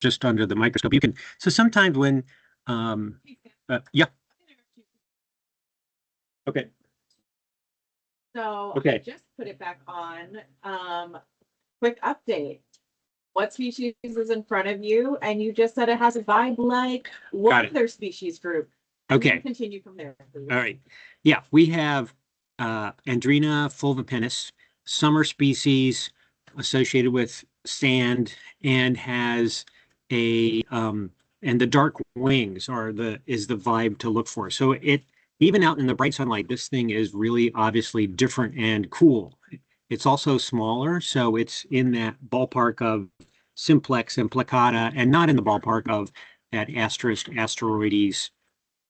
just under the microscope. You can, so sometimes when, yeah. Okay. So I Okay. just put it back on. Quick update. What species is in front of you? And you just said it has a vibe like what other species group? And Okay. Continue from there, please. All right. Yeah, we have Andrena fulvipennis, summer species associated with sand, and has a and the dark wings are is the vibe to look for. So it, even out in the bright sunlight, this thing is really obviously different and cool. It's also smaller, so it's in that ballpark of simplex and placata, and not in the ballpark of that asterisk, asteroides,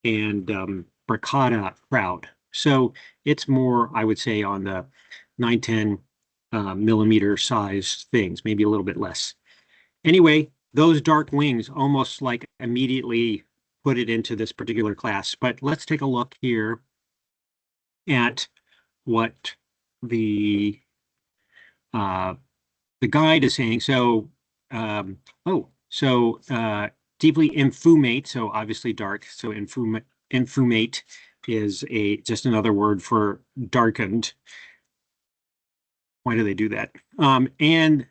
and braccata crowd. So it's more, I would say, on the 9-10 millimeter size things, maybe a little bit less. Anyway, those dark wings almost like immediately put it into this particular class. But let's take a look here at what the uh, the guide is saying. So, deeply infumate, so obviously dark. So infumate is just another word for darkened. Why do they do that? And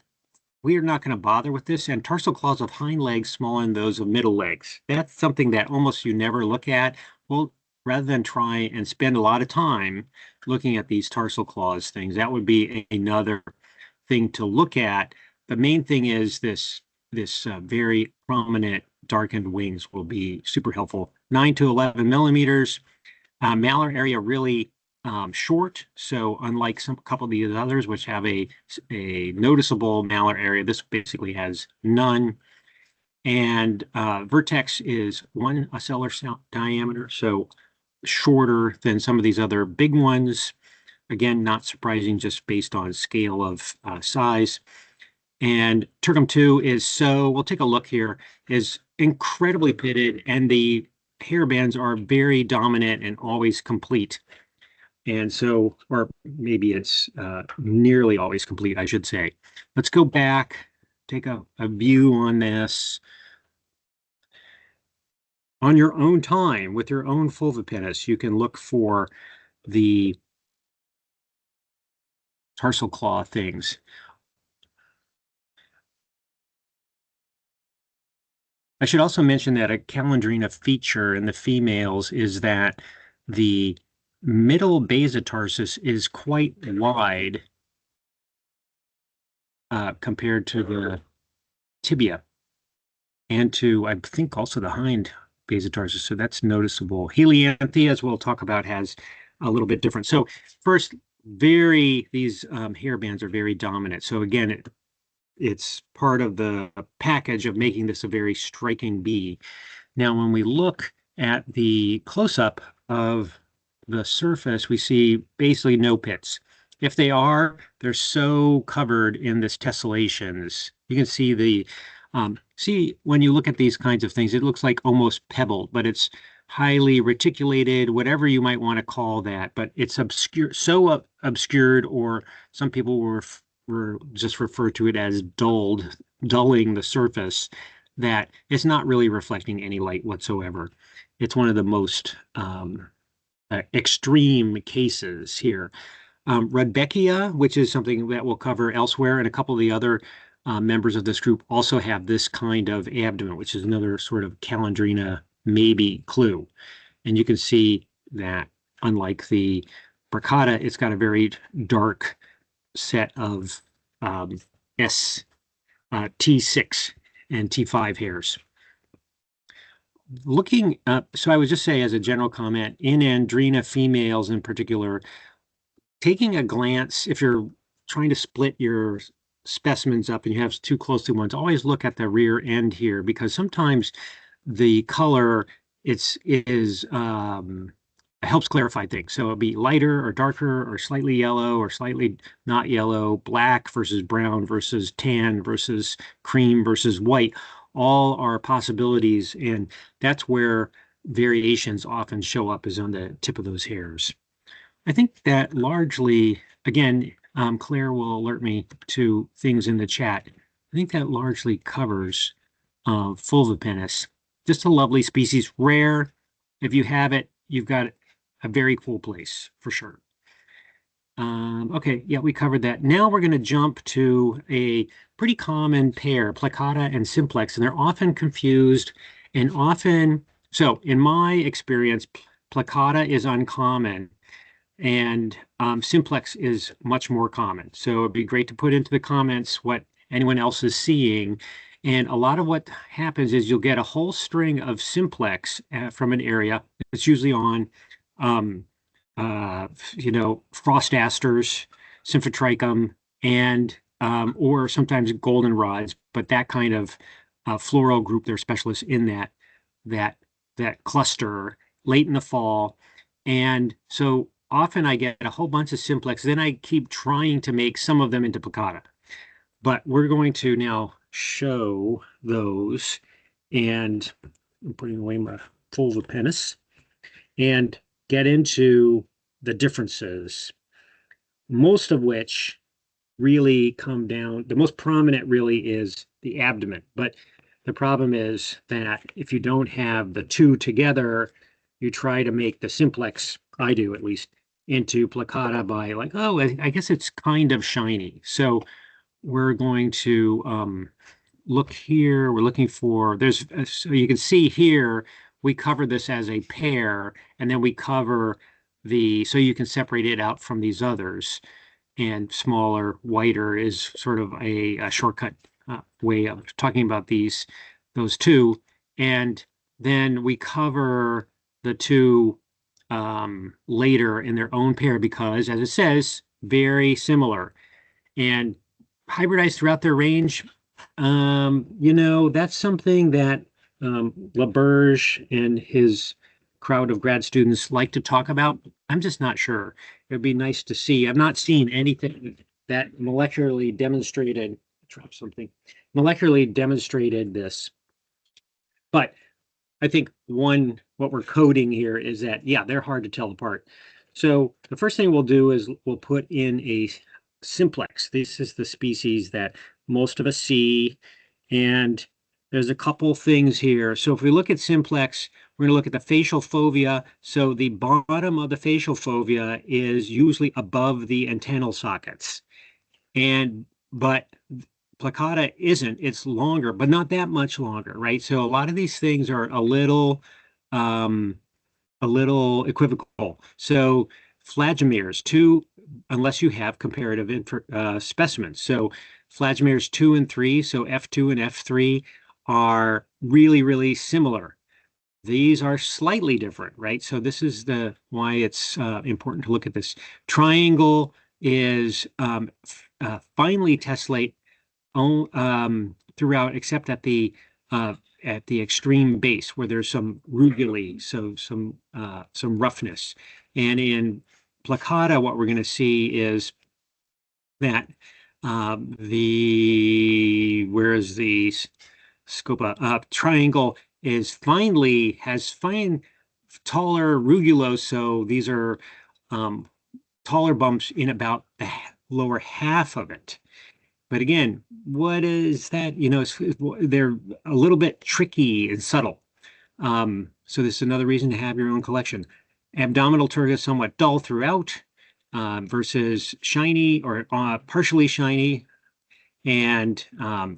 we are not going to bother with this. And tarsal claws of hind legs smaller than those of middle legs. That's something that almost you never look at. Well, rather than try and spend a lot of time looking at these tarsal claws things, that would be another thing to look at. The main thing is this very prominent darkened wings will be super helpful. 9 to 11 millimeters. Malar area really short. So unlike a couple of these others, which have a noticeable malar area, this basically has none. And vertex is 1 ocellar diameter, so shorter than some of these other big ones. Again, not surprising just based on scale of size. And Turcum 2 is, so we'll take a look here, is incredibly pitted, and the hair bands are very dominant and always complete. And so, or maybe it's nearly always complete, I should say. Let's go back, take a view on this. On your own time, with your own fulvipennis, you can look for the tarsal claw things. I should also mention that a Callandrena feature in the females is that the middle basotarsus is quite wide compared to the tibia, and to, I think, also the hind basotarsus. So that's noticeable. Helianthi, as we'll talk about, has a little bit different. So first, these hair bands are very dominant. So again, it's part of the package of making this a very striking bee. Now, when we look at the close-up of the surface, we see basically no pits. If they are, they're so covered in this tessellations. You can see when you look at these kinds of things, it looks like almost pebbled, but it's highly reticulated, whatever you might want to call that. But it's obscured, or some people were just refer to it as dulling the surface, that it's not really reflecting any light whatsoever. It's one of the most extreme cases here. Rudbeckia, which is something that we'll cover elsewhere, and a couple of the other members of this group also have this kind of abdomen, which is another sort of Callandrena maybe clue. And you can see that unlike the braccata, it's got a very dark set of T6 and T5 hairs. Looking up, so I would just say as a general comment, in Andrena females in particular, taking a glance, if you're trying to split your specimens up and you have two close to ones, always look at the rear end here, because sometimes the color helps clarify things. So it'll be lighter or darker or slightly yellow or slightly not yellow, black versus brown versus tan versus cream versus white. All are possibilities, and that's where variations often show up, is on the tip of those hairs. I think that largely, again, Claire will alert me to things in the chat. I think that largely covers fulvipennis. Just a lovely species, rare. If you have it, you've got a very cool place for sure. Okay, yeah, we covered that. Now we're going to jump to a pretty common pair, placata and simplex, and they're often confused and often, so in my experience, placata is uncommon and simplex is much more common. So it'd be great to put into the comments what anyone else is seeing. And a lot of what happens is you'll get a whole string of simplex from an area. It's usually on um, frost asters, symphotrichum, and or sometimes goldenrods, but that kind of floral group, they're specialists in that that cluster late in the fall. And so often I get a whole bunch of simplex, then I keep trying to make some of them into placata. But we're going to now show those, and I'm putting away my fulvipennis and get into the differences, most of which really come down. The most prominent really is the abdomen, but the problem is that if you don't have the two together, you try to make the simplex, I do at least, into placata by like, oh, I guess it's kind of shiny. So we're going to look here. We're looking for, so you can see here, we cover this as a pair, and then we cover so you can separate it out from these others. And smaller, whiter is sort of a shortcut way of talking about those two. And then we cover the two later in their own pair because, as it says, very similar. And hybridized throughout their range, that's something that LaBerge and his crowd of grad students like to talk about. I'm just not sure. It'd be nice to see. I've not seen anything that molecularly demonstrated, drop something, molecularly demonstrated this. But I think what we're coding here is that, yeah, they're hard to tell apart. So the first thing we'll do is we'll put in a simplex. This is the species that most of us see. And there's a couple things here. So if we look at simplex, we're going to look at the facial fovea. So the bottom of the facial fovea is usually above the antennal sockets. But placata isn't. It's longer, but not that much longer, right? So a lot of these things are um, a little equivocal. So flagellates, unless you have comparative specimens. So flagellates 2 and 3, so F2 and F3 are really, really similar. These are slightly different, right? So this is why it's important to look at this. Triangle is finely tessellate throughout, except at the extreme base where there's some rugulae, so some roughness. And in placata, what we're going to see is that whereas the scopa triangle has fine taller rugulos, so these are taller bumps in about the lower half of it. But again, what is that? They're a little bit tricky and subtle. So this is another reason to have your own collection. Abdominal turgor is somewhat dull throughout versus shiny or partially shiny. And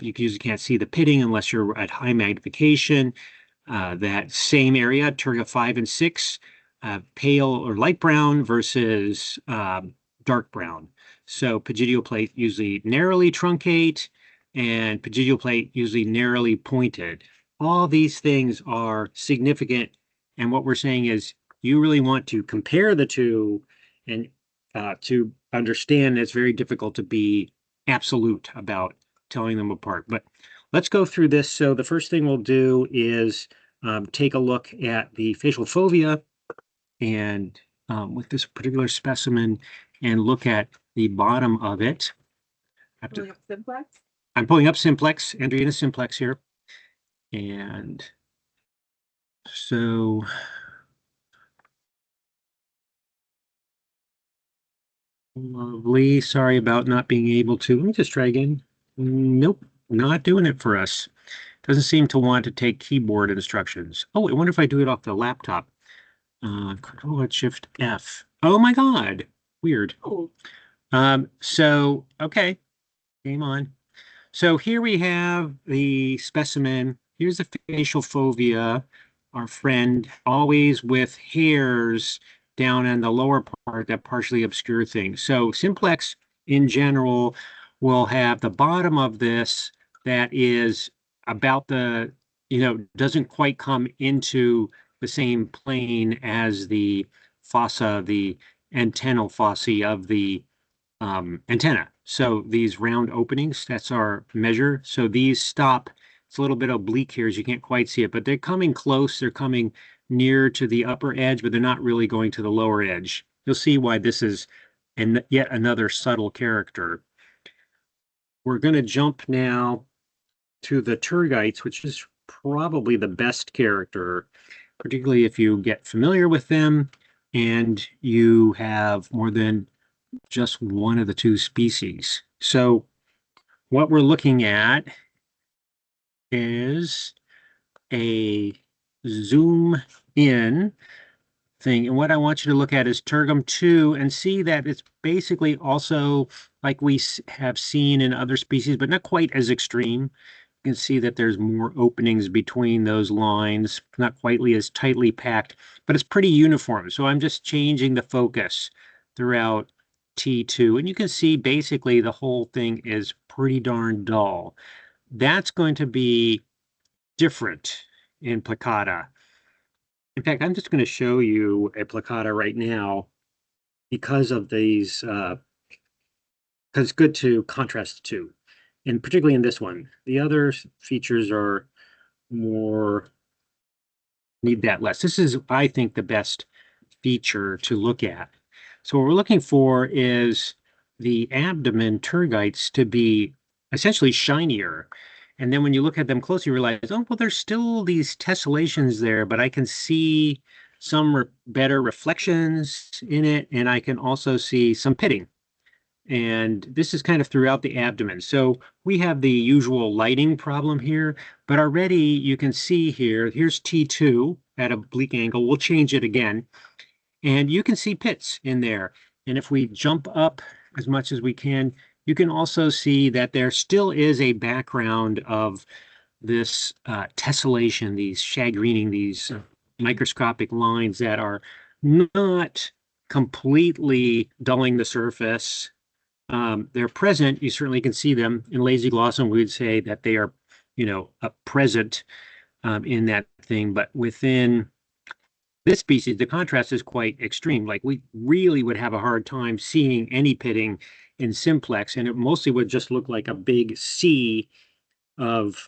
you usually can't see the pitting unless you're at high magnification. That same area, turgor 5 and 6, pale or light brown versus dark brown. So pygidial plate usually narrowly truncate and pygidial plate usually narrowly pointed. All these things are significant. And what we're saying is you really want to compare the two and to understand it's very difficult to be absolute about telling them apart. But let's go through this. So the first thing we'll do is take a look at the facial fovea and with this particular specimen and look at the bottom of it. Pulling up simplex? I'm pulling up simplex, Andrena simplex here. And so lovely. Sorry about not being able to. Let me just try again. Nope, not doing it for us. Doesn't seem to want to take keyboard instructions. Oh, I wonder if I do it off the laptop. Control Shift F. Oh my God. Weird. Oh. So, okay, game on. So here we have the specimen. Here's the facial fovea, our friend, always with hairs down in the lower part that partially obscure things. So simplex in general will have the bottom of this that is about the, doesn't quite come into the same plane as the fossa, the antennal fossae of the antenna. So these round openings, that's our measure. So these stop. It's a little bit oblique here as you can't quite see it, but they're coming close. They're coming near to the upper edge, but they're not really going to the lower edge. You'll see why this is yet another subtle character. We're going to jump now to the tergites, which is probably the best character, particularly if you get familiar with them and you have more than just one of the two species. So what we're looking at is a zoom in thing. And what I want you to look at is tergum 2 and see that it's basically also like we have seen in other species, but not quite as extreme. You can see that there's more openings between those lines, not quite as tightly packed, but it's pretty uniform. So I'm just changing the focus throughout T2. And you can see basically the whole thing is pretty darn dull. That's going to be different in placata. In fact, I'm just going to show you a placata right now because of these, because it's good to contrast the two, and particularly in this one. The other features are more, need that less. This is, I think, the best feature to look at. So what we're looking for is the abdomen tergites to be essentially shinier. And then when you look at them closely, you realize, oh, well, there's still these tessellations there, but I can see some better reflections in it, and I can also see some pitting. And this is kind of throughout the abdomen. So we have the usual lighting problem here, but already you can see here, here's T2 at a oblique angle. We'll change it again. And you can see pits in there. And if we jump up as much as we can, you can also see that there still is a background of this tessellation, these shagreening, these microscopic lines that are not completely dulling the surface. They're present. You certainly can see them. In lazy glossum, we would say that they are, present in that thing. But within this species, the contrast is quite extreme. Like we really would have a hard time seeing any pitting in simplex, and it mostly would just look like a big sea of,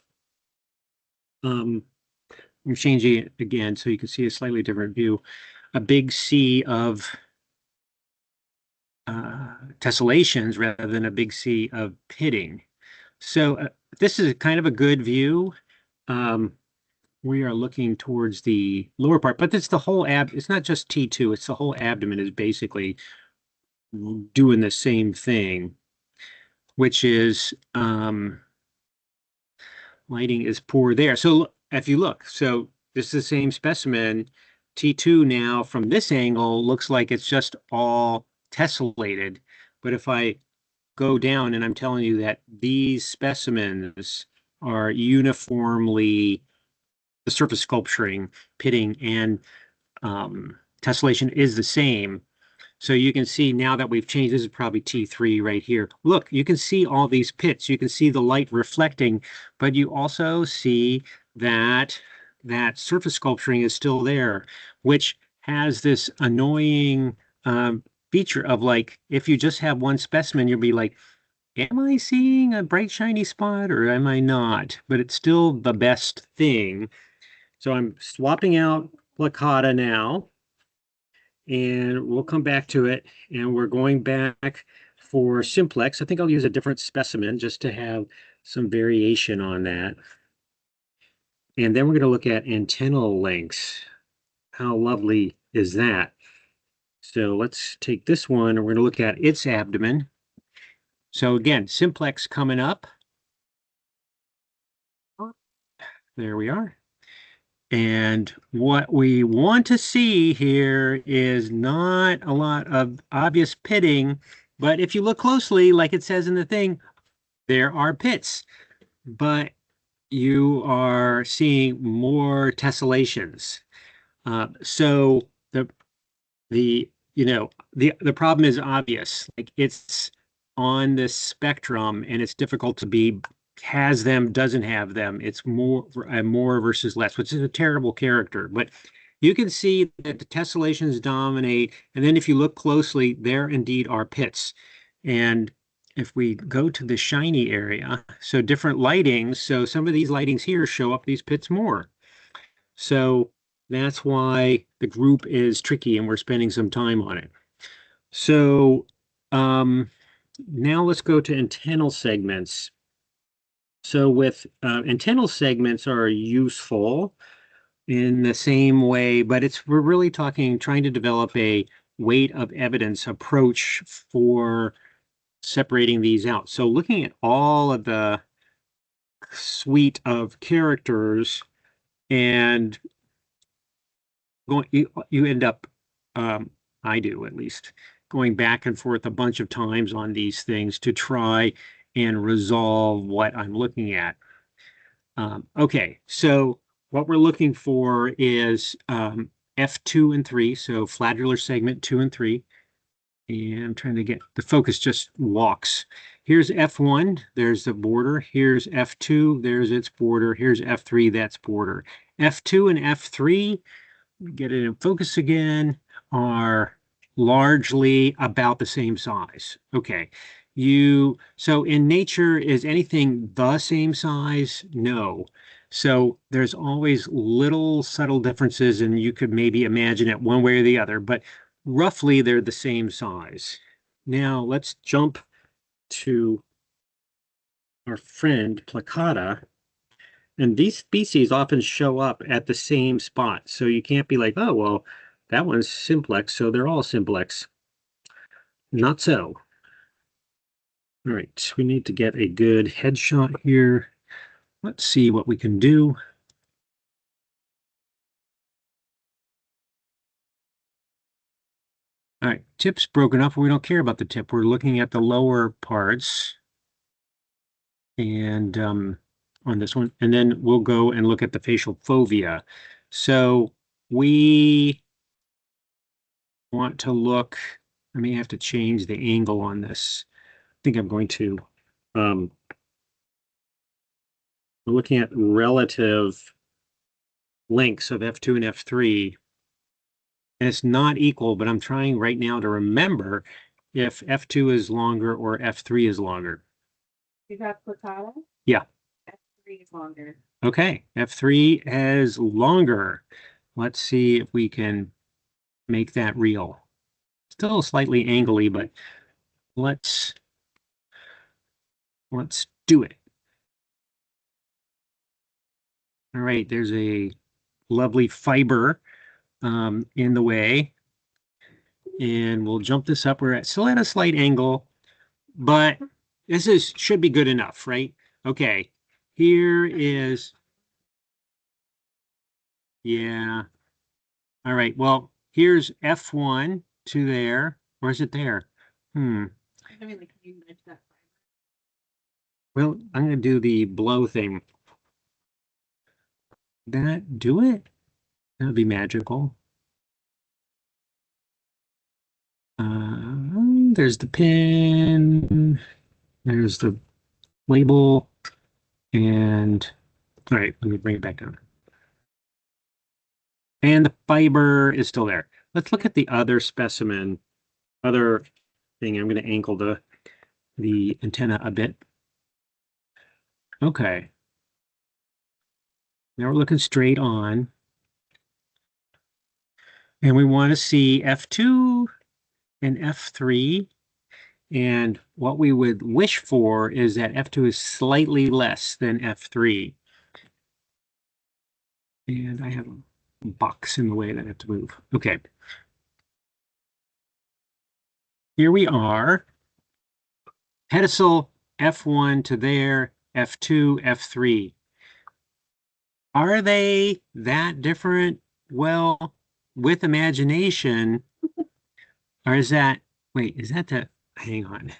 I'm changing it again so you can see a slightly different view, a big sea of tessellations rather than a big sea of pitting. So this is kind of a good view. We are looking towards the lower part, but it's the whole it's not just T2, it's the whole abdomen is basically doing the same thing, which is lighting is poor there. So if you look, so this is the same specimen. T2 now from this angle looks like it's just all tessellated. But if I go down and I'm telling you that these specimens are uniformly, the surface sculpturing, pitting, and tessellation is the same. So you can see now that we've changed, this is probably T3 right here. Look, you can see all these pits. You can see the light reflecting, but you also see that that surface sculpturing is still there, which has this annoying feature of like, if you just have one specimen, you'll be like, am I seeing a bright shiny spot or am I not? But it's still the best thing. So I'm swapping out placata now, and we'll come back to it. And we're going back for simplex. I think I'll use a different specimen just to have some variation on that. And then we're going to look at antennal lengths. How lovely is that? So let's take this one and we're going to look at its abdomen. So again, simplex coming up. There we are. And what we want to see here is not a lot of obvious pitting, but if you look closely, like it says in the thing, there are pits, but you are seeing more tessellations. So the problem is obvious. Like it's on this spectrum, and it's difficult to be has them, doesn't have them. It's more versus less, which is a terrible character. But you can see that the tessellations dominate, and then if you look closely, there indeed are pits. And if we go to the shiny area, so different lightings, so some of these lightings here show up these pits more. So that's why the group is tricky and we're spending some time on it. So now let's go to antennal segments. So with antennal segments are useful in the same way, but we're really trying to develop a weight of evidence approach for separating these out. So looking at all of the suite of characters and you end up, I do at least, going back and forth a bunch of times on these things to try and resolve what I'm looking at. Okay, so what we're looking for is F2 and 3, so flagellar segment 2 and 3. And I'm trying to get the focus just walks. Here's F1, there's the border. Here's F2, there's its border. Here's F3, that's border. F2 and F3, get it in focus again, are largely about the same size. Okay. So in nature, is anything the same size? No. So there's always little subtle differences, and you could maybe imagine it one way or the other, but roughly they're the same size. Now let's jump to our friend placata. And these species often show up at the same spot. So you can't be like, oh, well, that one's simplex, so they're all simplex. Not so. All right, we need to get a good headshot here. Let's see what we can do. All right, tip's broken up. We don't care about the tip. We're looking at the lower parts. And on this one, and then we'll go and look at the facial fovea. So we want to look, I may have to change the angle on this. I think I'm going to. We're looking at relative lengths of F2 and F3. And it's not equal, but I'm trying right now to remember if F2 is longer or F3 is longer. You have placata? Yeah. F3 is longer. Okay, F3 is longer. Let's see if we can make that real. Still slightly angly, but let's do it. All right, there's a lovely fiber in the way. And we'll jump this up. We're still at a slight angle, but this should be good enough, right? Okay, here is, yeah. All right, well, here's F1 to there. Or is it there? I mean, like, can you nudge that? Well, I'm going to do the blow thing. That do it? That would be magical. There's the pin. There's the label. And all right, let me bring it back down. And the fiber is still there. Let's look at the other specimen, other thing. I'm going to angle the antenna a bit. Okay. Now we're looking straight on. And we want to see F2 and F3. And what we would wish for is that F2 is slightly less than F3. And I have a box in the way that I have to move. Okay. Here we are. Pedicel F1 to there, F2, F3. Are they that different? Well, with imagination, or is that, wait, is that the, hang on.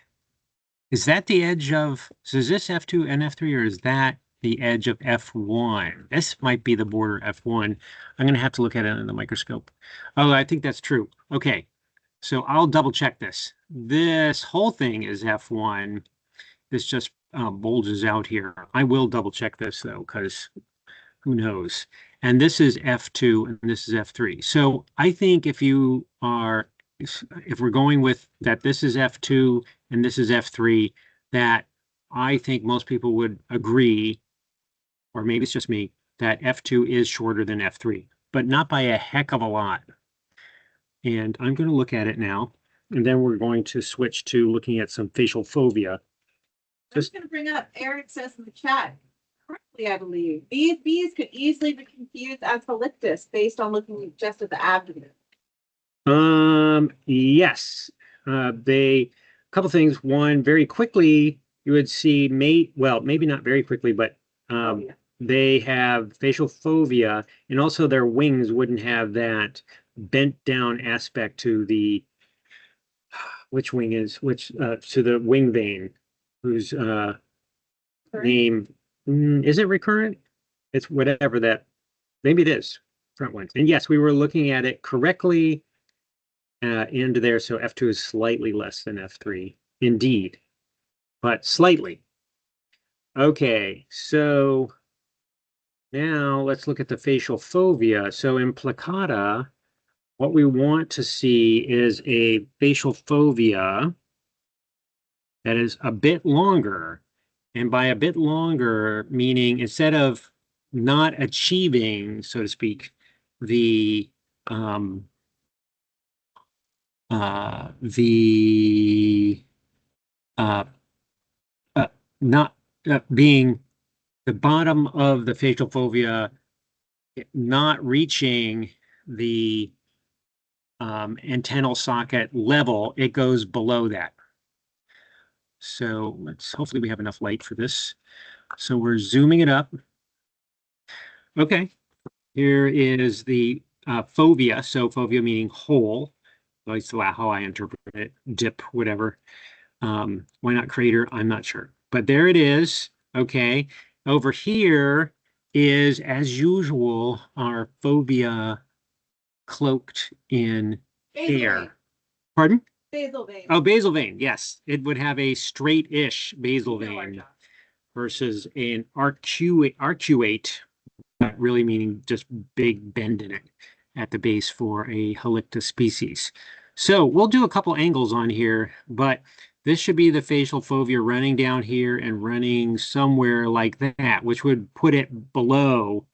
Is that the edge of, so is this F2 and F3, or is that the edge of F1? This might be the border F1. I'm going to have to look at it in the microscope. Oh, I think that's true. Okay, so I'll double check this. This whole thing is F1. This just bulges out here. I will double check this though, because who knows? And this is F2 and this is F3. So I think if we're going with that this is F2 and this is F3, that I think most people would agree, or maybe it's just me, that F2 is shorter than F3, but not by a heck of a lot. And I'm going to look at it now, and then we're going to switch to looking at some facial fovea. I'm just going to bring up, Eric says in the chat, correctly, I believe, these bees could easily be confused as halictus based on looking just at the abdomen. Yes. A couple things. One, very quickly, you would see well, maybe not very quickly, but Yeah. they have facial fovea, and also their wings wouldn't have that bent down aspect to the which wing is which to the wing vein, whose name is it recurrent? It's whatever that, maybe it is front one. And yes, we were looking at it correctly into there, so F2 is slightly less than F3, indeed, but slightly. Okay, so now let's look at the facial fovea. So in placata, what we want to see is a facial fovea that is a bit longer. And by a bit longer, meaning instead of not achieving, so to speak, the the uh, not being the bottom of the facial fovea, not reaching the antennal socket level, it goes below that. So hopefully we have enough light for this. So we're zooming it up. Okay, here is the fovea. So fovea meaning hole. That's how I interpret it. Dip, whatever. Why not crater? I'm not sure. But there it is. Okay. Over here is, as usual, our fovea cloaked in hair. Vein. Pardon? Basal vein. Oh, basal vein. Yes. It would have a straight-ish basal vein versus an arcuate, really meaning just big bend in it at the base for a halictus species. So we'll do a couple angles on here, but this should be the facial fovea running down here and running somewhere like that, which would put it below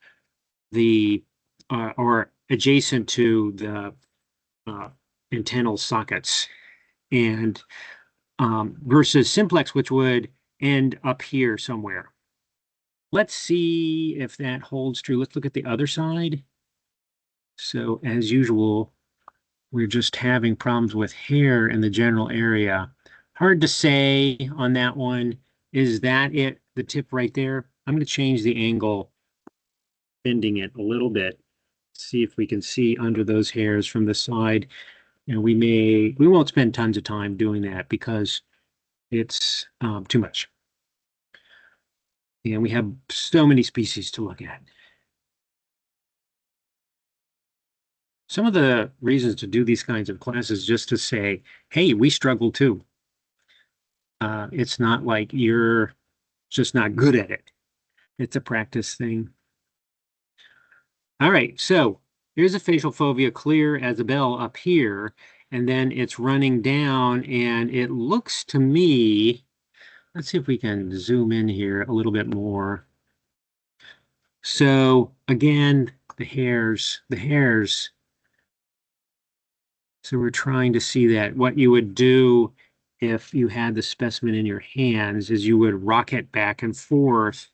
the or adjacent to the antennal sockets, and versus simplex, which would end up here somewhere. Let's see if that holds true. Let's look at the other side. So as usual, we're just having problems with hair in the general area. Hard to say on that one. Is that it, the tip right there? I'm going to change the angle, bending it a little bit. See if we can see under those hairs from the side. And we won't spend tons of time doing that because it's too much. And we have so many species to look at. Some of the reasons to do these kinds of classes just to say, hey, we struggle too. It's not like you're just not good at it. It's a practice thing. All right, so here's a facial fovea clear as a bell up here, and then it's running down, and it looks to me, let's see if we can zoom in here a little bit more. So again, the hairs. So we're trying to see that. What you would do if you had the specimen in your hands is you would rock it back and forth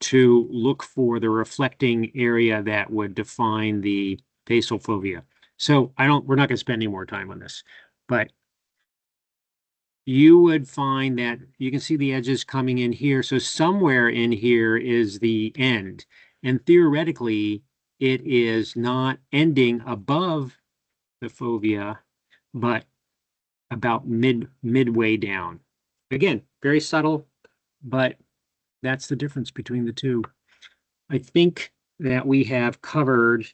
to look for the reflecting area that would define the facial fovea. So we're not going to spend any more time on this, but you would find that you can see the edges coming in here. So somewhere in here is the end. And theoretically, it is not ending above the fovea, but about midway down. Again, very subtle, but that's the difference between the two. I think that we have covered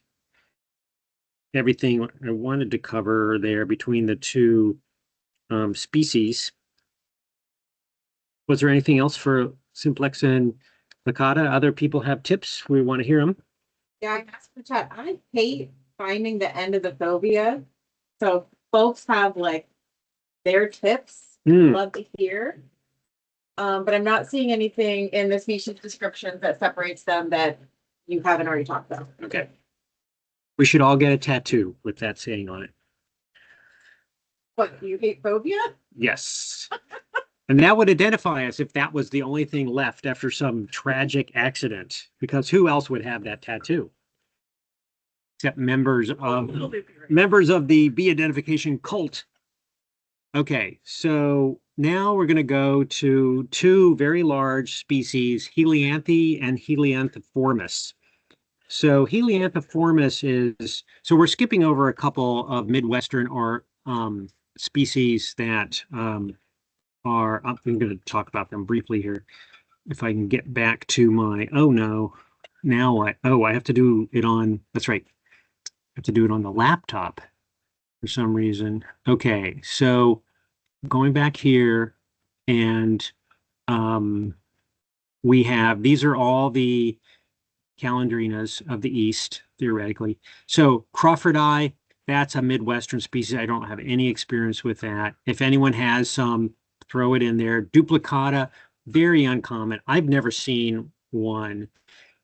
everything I wanted to cover there between the two species. Was there anything else for simplex and placata? Other people have tips. We want to hear them. Yeah, I guess for chat, I hate finding the end of the fovea. So folks have like their tips. Love to hear. But I'm not seeing anything in the species descriptions that separates them that you haven't already talked about. Okay. We should all get a tattoo with that saying on it. What, do you hate phobia? Yes. And that would identify us if that was the only thing left after some tragic accident, because who else would have that tattoo? Except members of the bee identification cult. Okay, so now we're going to go to two very large species, helianthi and helianthiformis. So helianthiformis is, so we're skipping over a couple of Midwestern or species that are, I'm going to talk about them briefly here. If I can get back to my, oh no, now what? Oh, I have to do it on, that's right. I have to do it on the laptop for some reason. Okay, so going back here and we have, these are all the Callandrenas of the East, theoretically. So crawfordi, that's a Midwestern species. I don't have any experience with that. If anyone has some, throw it in there. Duplicata, very uncommon. I've never seen one,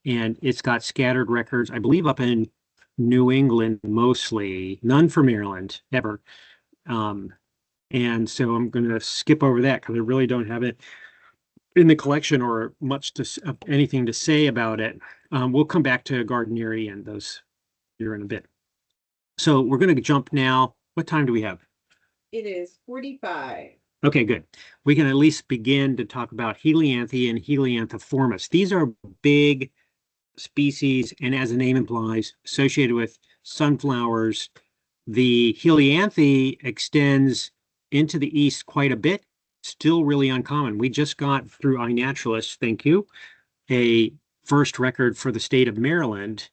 and it's got scattered records, I believe, up in New England mostly, none for Maryland, ever. And so I'm going to skip over that because I really don't have it in the collection or much to anything to say about it. We'll come back to Gardneri and those here in a bit. So we're going to jump now. What time do we have? It is 45. Okay, good. We can at least begin to talk about helianthi and helianthiformis. These are big species, and as the name implies, associated with sunflowers. The helianthi extends into the east quite a bit, still really uncommon. We just got through iNaturalist, thank you, a first record for the state of Maryland.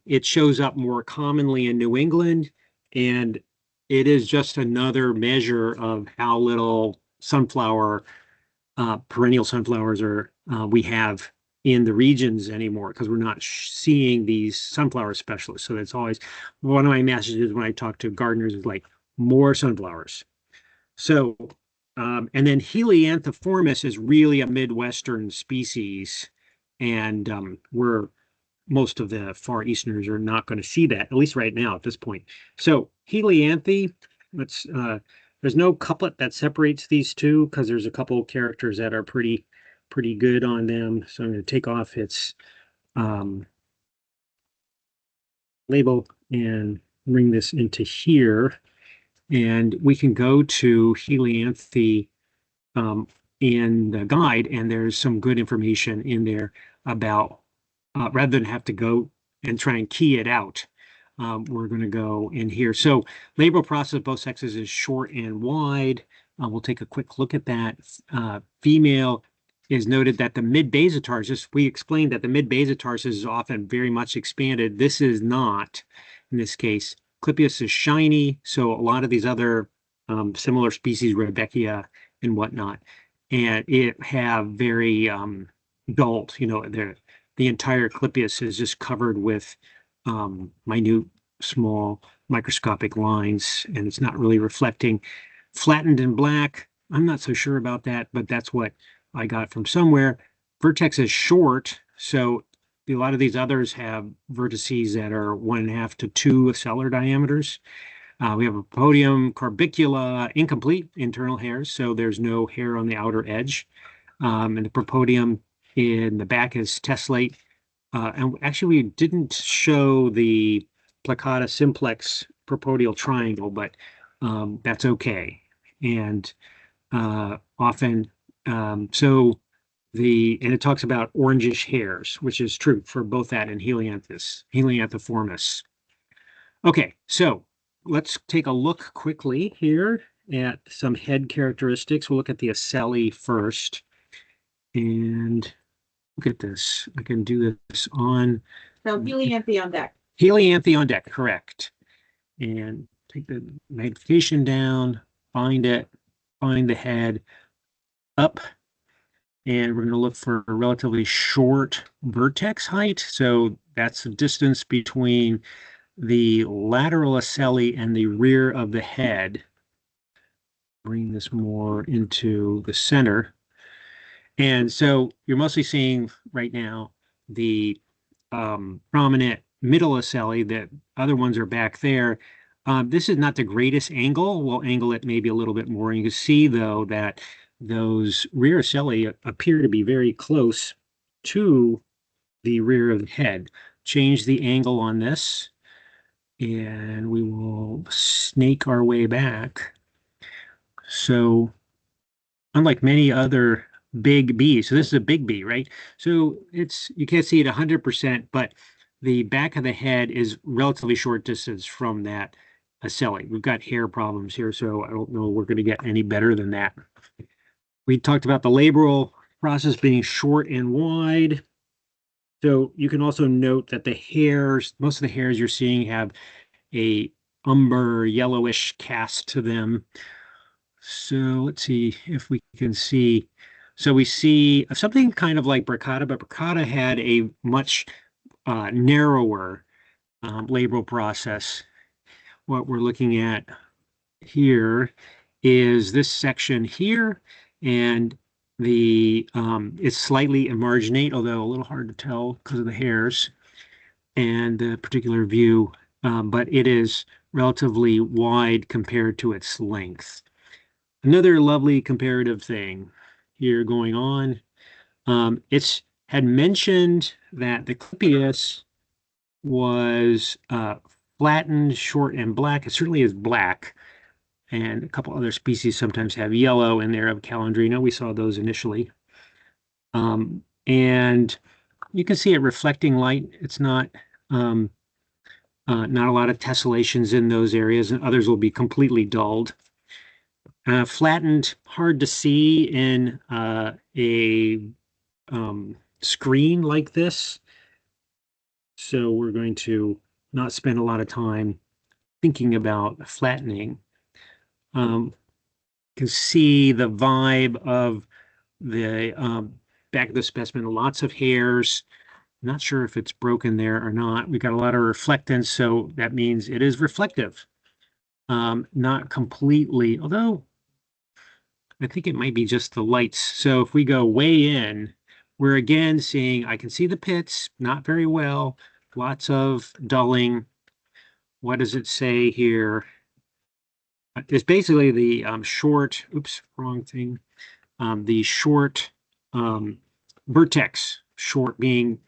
It shows up more commonly in New England, and it is just another measure of how little sunflower, perennial sunflowers are we have in the regions anymore, because we're not seeing these sunflower specialists. So that's always one of my messages when I talk to gardeners is like, more sunflowers. So, and then helianthiformis is really a Midwestern species, and most of the Far Easterners are not going to see that, at least right now at this point. So helianthi, there's no couplet that separates these two because there's a couple of characters that are pretty good on them. So I'm going to take off its label and bring this into here. And we can go to helianthi in the guide, and there's some good information in there about, rather than have to go and try and key it out, we're going to go in here. So labral process of both sexes is short and wide. We'll take a quick look at that. Female is noted that the mid-basotarsus, we explained that the mid-basotarsus is often very much expanded. This is not, in this case. Clypeus is shiny, so a lot of these other similar species, Rebeckia and whatnot, and it have very dulled, the entire Clypeus is just covered with minute, small microscopic lines, and it's not really reflecting. Flattened and black, I'm not so sure about that, but that's what I got from somewhere. Vertex is short, so a lot of these others have vertices that are 1.5 to 2 acellar diameters. We have a podium, corbicula, incomplete internal hairs, so there's no hair on the outer edge. And the propodium in the back is tessellate. And actually, we didn't show the placata simplex propodial triangle, but that's okay. And often, so and it talks about orangish hairs, which is true for both that and helianthiformis. Okay, so let's take a look quickly here at some head characteristics. We'll look at the ocelli first. And look at this. I can do this on. So helianthi on deck. Helianthi on deck, correct. And take the magnification down, find it, find the head up. And we're going to look for a relatively short vertex height. So that's the distance between the lateral ocelli and the rear of the head. Bring this more into the center. And so you're mostly seeing right now the prominent middle ocelli. The other ones are back there. This is not the greatest angle. We'll angle it maybe a little bit more. And you can see, though, that those rear ocelli appear to be very close to the rear of the head. Change the angle on this, and we will snake our way back. So unlike many other big bees, so this is a big bee, right? So you can't see it 100%, but the back of the head is relatively short distance from that ocelli. We've got hair problems here, so I don't know we're going to get any better than that. We talked about the labral process being short and wide. So you can also note that the hairs, most of the hairs you're seeing have a umber yellowish cast to them. So let's see if we can see. So we see something kind of like braccata, but braccata had a much narrower labral process. What we're looking at here is this section here, and it's slightly emarginate, although a little hard to tell because of the hairs and the particular view, but it is relatively wide compared to its length. Another lovely comparative thing here going on. It's had mentioned that the Clypeus was flattened, short, and black. It certainly is black. And a couple other species sometimes have yellow in there of Callandrena. We saw those initially. And you can see it reflecting light. It's not a lot of tessellations in those areas, and others will be completely dulled. Flattened, hard to see in a screen like this. So we're going to not spend a lot of time thinking about flattening. You can see the vibe of the back of the specimen, lots of hairs. Not sure if it's broken there or not. We've got a lot of reflectance, so that means it is reflective. Not completely, although I think it might be just the lights. So if we go way in, we're again seeing, I can see the pits, not very well, lots of dulling. What does it say here? It's basically the short, oops, wrong thing. The short vertex, short being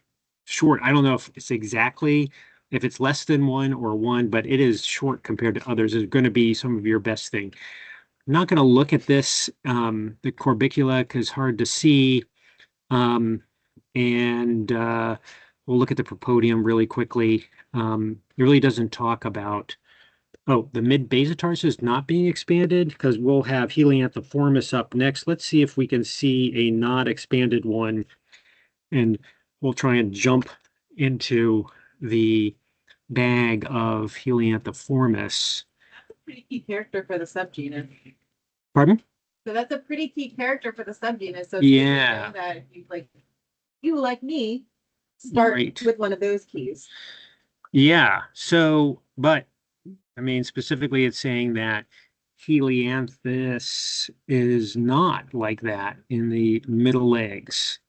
short. I don't know if it's exactly, if it's less than one or one, but it is short compared to others. It's going to be some of your best thing. I'm not going to look at this, the corbicula, because hard to see. And we'll look at the propodium really quickly. It really doesn't talk about, oh, the mid-basotarsus not being expanded, because we'll have helianthiformis up next. Let's see if we can see a not expanded one, and we'll try and jump into the bag of helianthiformis. That's a pretty key character for the subgenus. Pardon? So that's a pretty key character for the subgenus. So yeah, that if you like me, start right with one of those keys. Yeah. So, but I mean, specifically, it's saying that helianthus is not like that in the middle legs.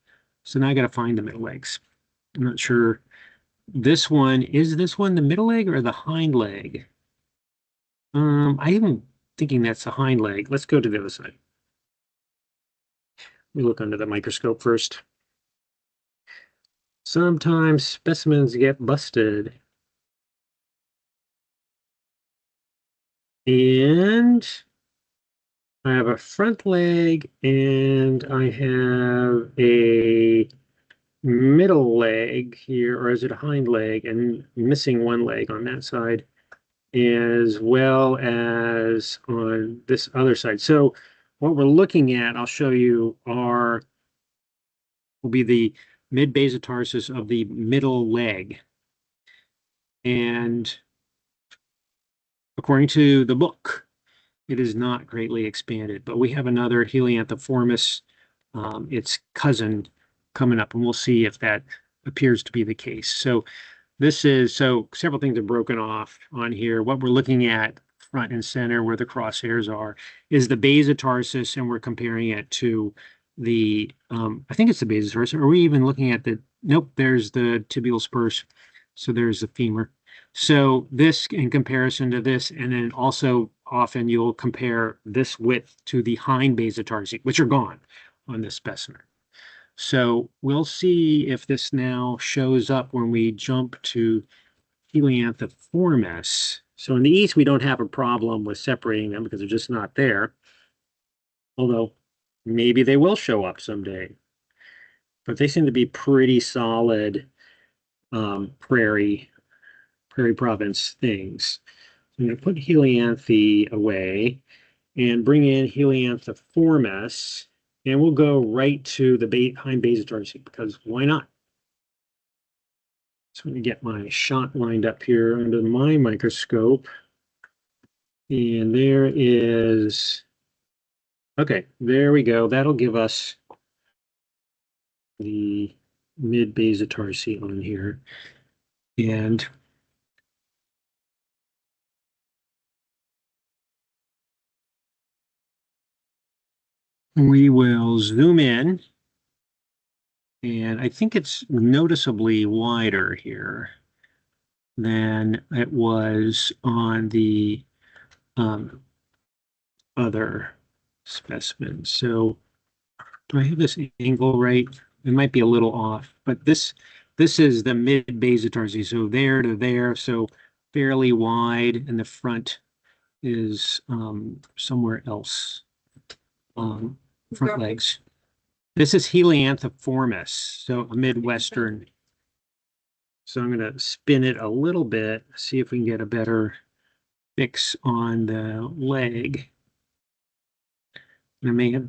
So now I got to find the middle legs. I'm not sure. Is this one the middle leg or the hind leg? I am thinking that's the hind leg. Let's go to the other side. Let me look under the microscope first. Sometimes specimens get busted. And I have a front leg and I have a middle leg here, or is it a hind leg, and missing one leg on that side, as well as on this other side. So what we're looking at, I'll show you, will be the mid-basotarsus of the middle leg. And according to the book, it is not greatly expanded, but we have another helianthiformis, its cousin, coming up, and we'll see if that appears to be the case. So so several things are broken off on here. What we're looking at front and center where the crosshairs are is the basotarsus, and we're comparing it to I think it's the basotarsus. Are we even looking at nope, there's the tibial spurs. So there's the femur. So this in comparison to this, and then also often you'll compare this width to the hind basotarsi, which are gone on this specimen. So we'll see if this now shows up when we jump to helianthiformis. So in the east, we don't have a problem with separating them because they're just not there. Although maybe they will show up someday. But they seem to be pretty solid prairie province things. So I'm going to put helianthi away and bring in helianthiformis, and we'll go right to the hind basotarsi because why not? So I'm going to get my shot lined up here under my microscope. And there is, okay, there we go. That'll give us the mid-basotarsi on here. And we will zoom in. And I think it's noticeably wider here than it was on the other specimen. So do I have this angle right? It might be a little off, but this is the mid-basotarsi, so there to there, so fairly wide, and the front is somewhere else. Front legs. This is helianthiformis, so a Midwestern. So I'm going to spin it a little bit, see if we can get a better fix on the leg. I may have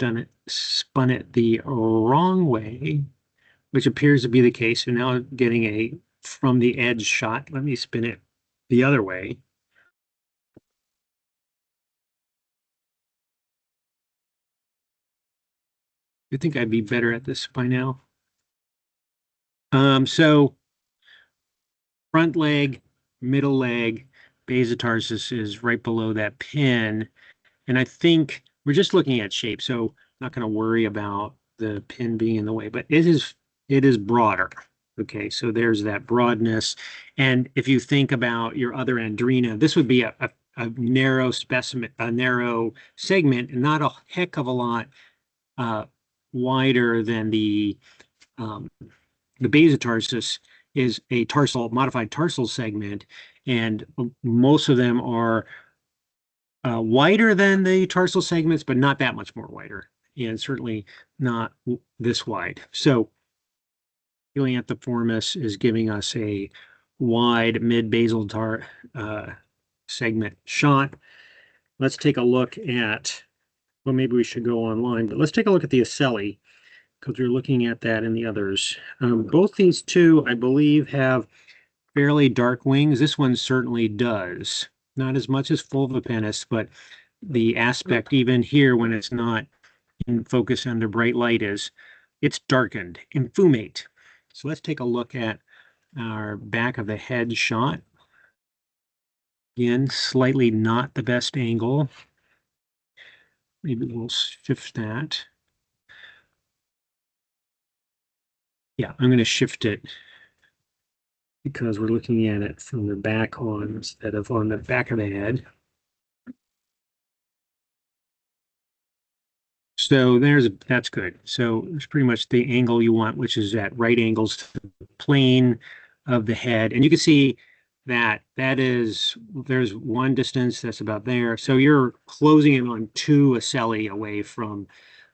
spun it the wrong way, which appears to be the case. So now I'm getting a from the edge shot. Let me spin it the other way. I think I'd be better at this by now. So front leg, middle leg, basotarsus is right below that pin. And I think we're just looking at shape. So I'm not going to worry about the pin being in the way, but it is broader. Okay, so there's that broadness. And if you think about your other Andrena, this would be a narrow specimen, a narrow segment, and not a heck of a lot wider than the basotarsus is a modified tarsal segment, and most of them are wider than the tarsal segments, but not that much more wider, and certainly not this wide. So helianthiformis is giving us a wide mid-basal segment shot. Let's take a look at, well, maybe we should go online, but let's take a look at the ocelli because we're looking at that in the others. Both these two, I believe, have fairly dark wings. This one certainly does. Not as much as fulvipennis, but the aspect even here when it's not in focus under bright light is it's darkened, infumate. So let's take a look at our back of the head shot. Again, slightly not the best angle. Maybe we'll shift that. Yeah, I'm going to shift it because we're looking at it from the back on instead of on the back of the head. So that's good. So it's pretty much the angle you want, which is at right angles to the plane of the head. And you can see there's one distance that's about there. So you're closing in on 2 ocelli away from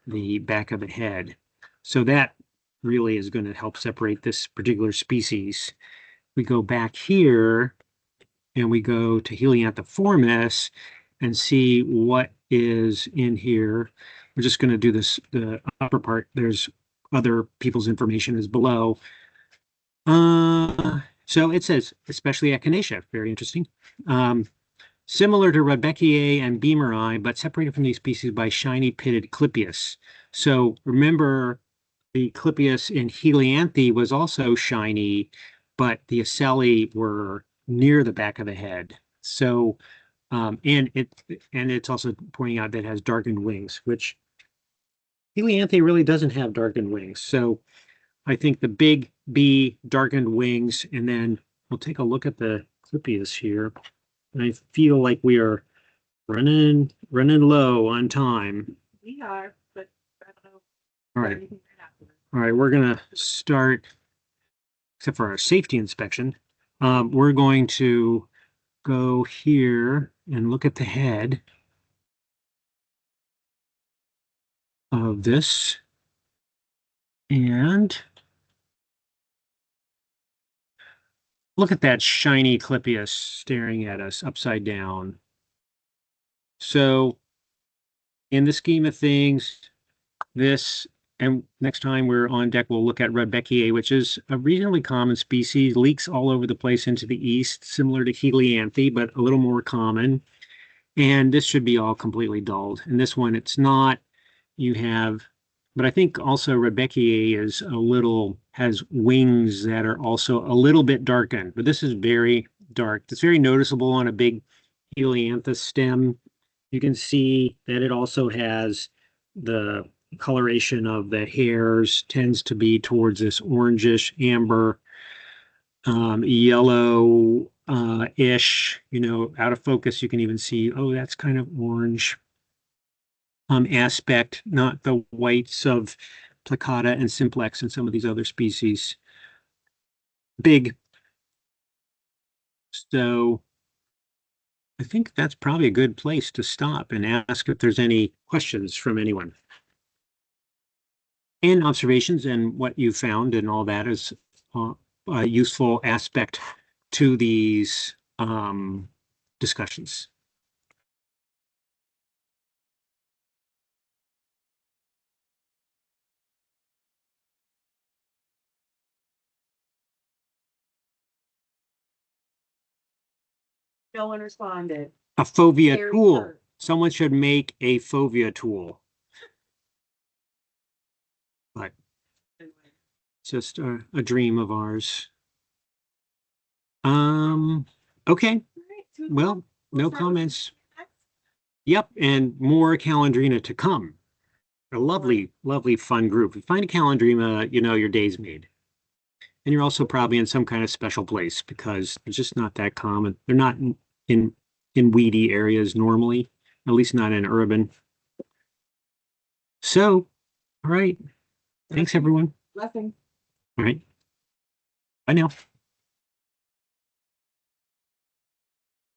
the back of the head. So that really is going to help separate this particular species. We go back here and we go to helianthiformis and see what is in here. We're just going to do this, the upper part. There's other people's information is below. So it says, especially echinacea, very interesting. Similar to Rudbeckiae and Beameri, but separated from these species by shiny pitted clypeus. So remember, the clypeus in helianthi was also shiny, but the ocelli were near the back of the head. So, and it's also pointing out that it has darkened wings, which helianthi really doesn't have darkened wings. So I think the big B darkened wings, and then we'll take a look at the clypeus here. And I feel like we are running low on time. We are, but I don't know. All right. All right, we're gonna start, except for our safety inspection. We're going to go here and look at the head of this. And look at that shiny clypeus staring at us upside down. So in the scheme of things, this, and next time we're on deck, we'll look at Rudbeckiae, which is a reasonably common species, leaks all over the place into the east, similar to helianthi, but a little more common. And this should be all completely dulled. And this one, it's not. You have, but I think also Rudbeckiae is has wings that are also a little bit darkened, but this is very dark. It's very noticeable on a big helianthus stem. You can see that it also has the coloration of the hairs tends to be towards this orangish amber, yellow ish, out of focus. You can even see, oh, that's kind of orange aspect, not the whites of placata and simplex and some of these other species. Big. So I think that's probably a good place to stop and ask if there's any questions from anyone. And observations and what you found and all that is a useful aspect to these discussions. No one responded. A fovea Very tool. hurt. Someone should make a fovea tool. But just a dream of ours. Okay. Well, no comments. Yep, and more Callandrena to come. A lovely, lovely, fun group. If you find a Callandrena, your day's made. And you're also probably in some kind of special place because they're just not that common. They're not in weedy areas normally, at least not in urban. So, all right. Thanks, everyone. Blessings. All right. Bye now.